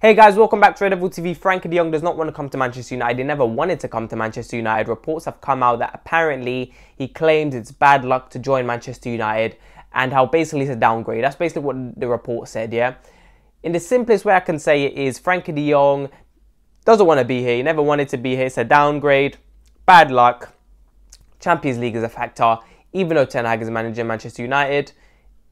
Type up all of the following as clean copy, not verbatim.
Hey guys, welcome back to Red Devil TV. Frenkie de Jong does not want to come to Manchester United. He never wanted to come to Manchester United. Reports have come out that apparently he claims it's bad luck to join Manchester United and how basically it's a downgrade. That's basically what the report said, yeah? In the simplest way I can say it is Frenkie de Jong doesn't want to be here. He never wanted to be here. It's a downgrade. Bad luck. Champions League is a factor. Even though Ten Hag is managing Manchester United,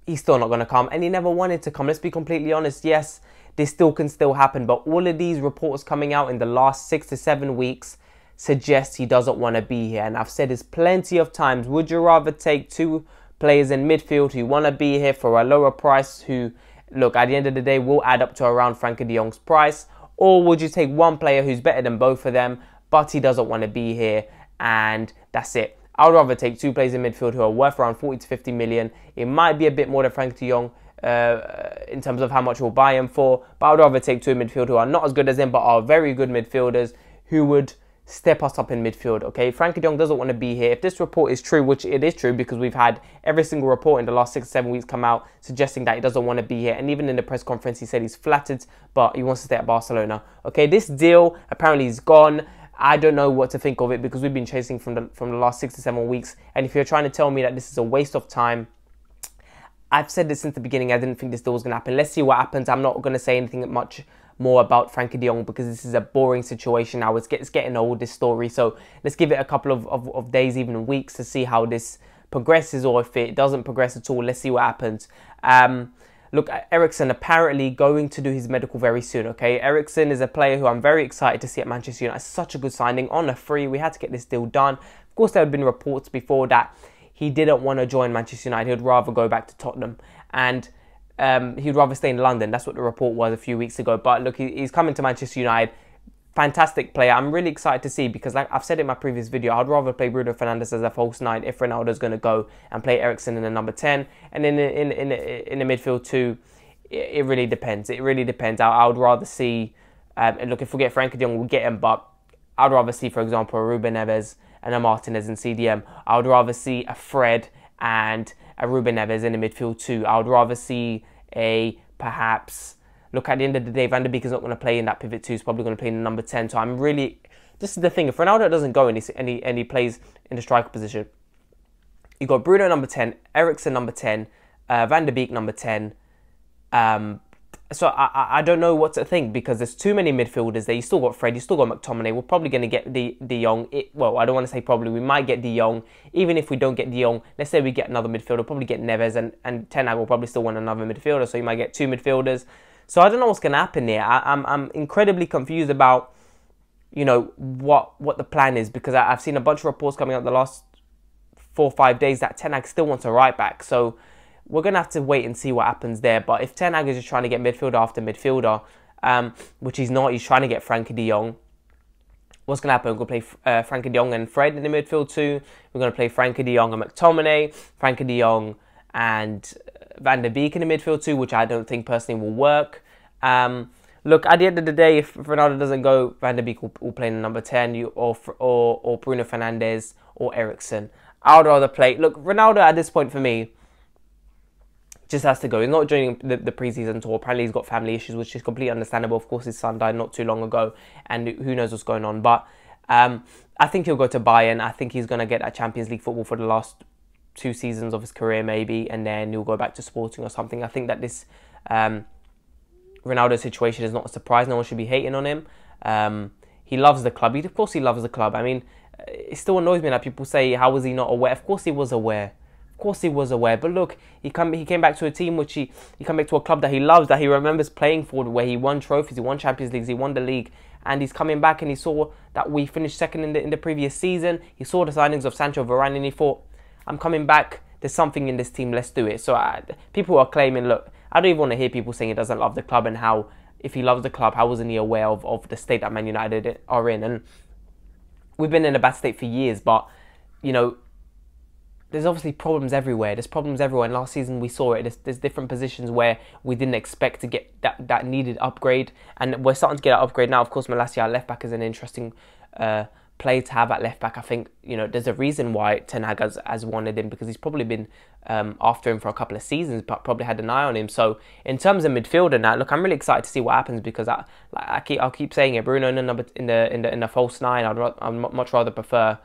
he's still not going to come. And he never wanted to come. Let's be completely honest. Yes, this can still happen, but all of these reports coming out in the last 6 to 7 weeks suggest he doesn't want to be here. And I've said this plenty of times. Would you rather take two players in midfield who want to be here for a lower price, who, look, at the end of the day, will add up to around Frenkie de Jong's price? Or would you take one player who's better than both of them, but he doesn't want to be here, and that's it? I would rather take two players in midfield who are worth around 40 to 50 million. It might be a bit more than Frenkie de Jong, in terms of how much we'll buy him for, but I would rather take two in midfield who are not as good as him but are very good midfielders who would step us up in midfield. Okay, Frenkie de Jong doesn't want to be here. If this report is true, which it is true because we've had every single report in the last 6 to 7 weeks come out suggesting that he doesn't want to be here, and even in the press conference he said he's flattered but he wants to stay at Barcelona. Okay, this deal apparently is gone. I don't know what to think of it because we've been chasing from the last 6 to 7 weeks, and if you're trying to tell me that this is a waste of time, I've said this since the beginning. I didn't think this deal was going to happen. Let's see what happens. I'm not going to say anything much more about Frenkie de Jong because this is a boring situation now. It's getting old, this story. So let's give it a couple of days, even weeks, to see how this progresses, or if it doesn't progress at all, let's see what happens. Look, Eriksen apparently going to do his medical very soon, okay? Eriksen is a player who I'm very excited to see at Manchester United. It's such a good signing on a free. We had to get this deal done. Of course, there had been reports before that he didn't want to join Manchester United. He'd rather go back to Tottenham, and he'd rather stay in London. That's what the report was a few weeks ago. But look, he's coming to Manchester United. Fantastic player. I'm really excited to see because, like I've said in my previous video, I'd rather play Bruno Fernandes as a false 9 if Ronaldo's going to go, and play Eriksen in the number 10. And in the midfield too, it really depends. It really depends. I would rather see, look, if we get Frenkie de Jong, we'll get him, but I'd rather see, for example, a Ruben Neves and a Martinez in CDM. I would rather see a Fred and a Ruben Neves in the midfield too. I would rather see a, perhaps, look, at the end of the day, Van der Beek is not going to play in that pivot too. He's probably going to play in the number 10. So I'm really, this is the thing. If Ronaldo doesn't go and he plays in the striker position, you got Bruno number 10, Eriksen number 10, Van der Beek number 10. So I don't know what to think because there's too many midfielders there. You still got Fred, you still got McTominay. We're probably going to get de Jong. Well, I don't want to say probably. We might get de Jong. Even if we don't get de Jong, let's say we get another midfielder, we'll probably get Neves, and Ten Hag will probably still want another midfielder. So you might get two midfielders. So I don't know what's going to happen here. I'm incredibly confused about, you know, what the plan is, because I've seen a bunch of reports coming out the last 4 or 5 days that Ten Hag still wants a right back. So we're going to have to wait and see what happens there. But if Ten Hag is just trying to get midfielder after midfielder, which he's not, he's trying to get Frenkie de Jong, what's going to happen? We're going to play Frenkie de Jong and Fred in the midfield too. We're going to play Frenkie de Jong and McTominay, Frenkie de Jong and Van der Beek in the midfield too, which I don't think personally will work. Look, at the end of the day, if Ronaldo doesn't go, Van der Beek will play in the number 10, or Bruno Fernandes or Eriksen. I would rather play. Look, Ronaldo at this point for me just has to go. He's not joining the pre-season tour. Apparently he's got family issues, which is completely understandable. Of course, his son died not too long ago, and who knows what's going on. But I think he'll go to Bayern. I think he's going to get that Champions League football for the last 2 seasons of his career maybe, and then he'll go back to Sporting or something. I think that this Ronaldo situation is not a surprise. No one should be hating on him. He loves the club. Of course he loves the club. I mean, it still annoys me that people say, how was he not aware? Of course he was aware. Of course he was aware. But look, he came back to a team which he came back to a club that he loves, that he remembers playing for, where he won trophies, he won Champions Leagues, he won the league, and he's coming back and he saw that we finished second in the previous season. He saw the signings of Sancho, Varane, and he thought, I'm coming back. There's something in this team. Let's do it. So people are claiming, look, I don't even want to hear people saying he doesn't love the club, and how, if he loves the club, how wasn't he aware of the state that Man United are in? And we've been in a bad state for years, but, you know, there's obviously problems everywhere. There's problems everywhere. And last season we saw it. There's different positions where we didn't expect to get that needed upgrade. And we're starting to get that upgrade now. Of course, Malacia left back is an interesting player to have at left back. I think, you know, there's a reason why Ten Hag has wanted him, because he's probably been after him for a couple of seasons, but probably had an eye on him. So in terms of midfield and that, look, I'm really excited to see what happens, because I'll keep saying it. Bruno in the false nine, I'd much rather prefer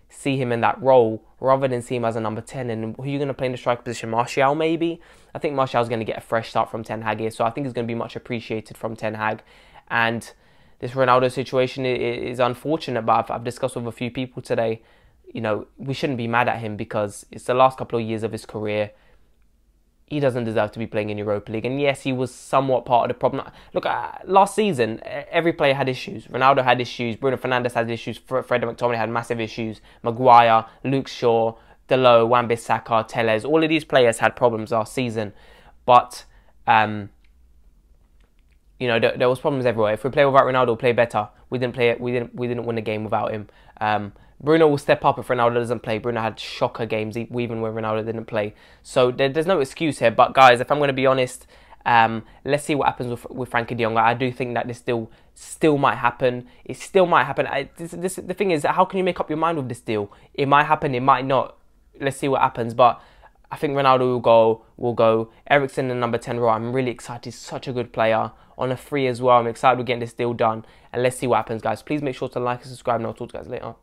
see him in that role rather than see him as a number 10. And who are you going to play in the striker position? Martial, maybe? I think Martial's going to get a fresh start from Ten Hag here, so I think it's going to be much appreciated from Ten Hag. And this Ronaldo situation is unfortunate, but I've discussed with a few people today, you know, we shouldn't be mad at him because it's the last couple of years of his career. He doesn't deserve to be playing in Europa League. And yes, he was somewhat part of the problem. Look, last season, every player had issues. Ronaldo had issues. Bruno Fernandes had issues. Freddie McTominay had massive issues. Maguire, Luke Shaw, Delo, Wan-Bissaka, Telles. All of these players had problems last season. But, you know, there was problems everywhere. If we play without Ronaldo, we'll play better. We didn't win the game without him. Bruno will step up if Ronaldo doesn't play. Bruno had shocker games even when Ronaldo didn't play. So there's no excuse here. But guys, if I'm going to be honest, let's see what happens with Frenkie de Jong. I do think that this still might happen. It still might happen. The thing is, how can you make up your mind with this deal? It might happen. It might not. Let's see what happens. But I think Ronaldo will go. Eriksen in number 10 role. I'm really excited. He's such a good player. On a free as well. I'm excited we're getting this deal done. And let's see what happens, guys. Please make sure to like and subscribe, and I'll talk to you guys later.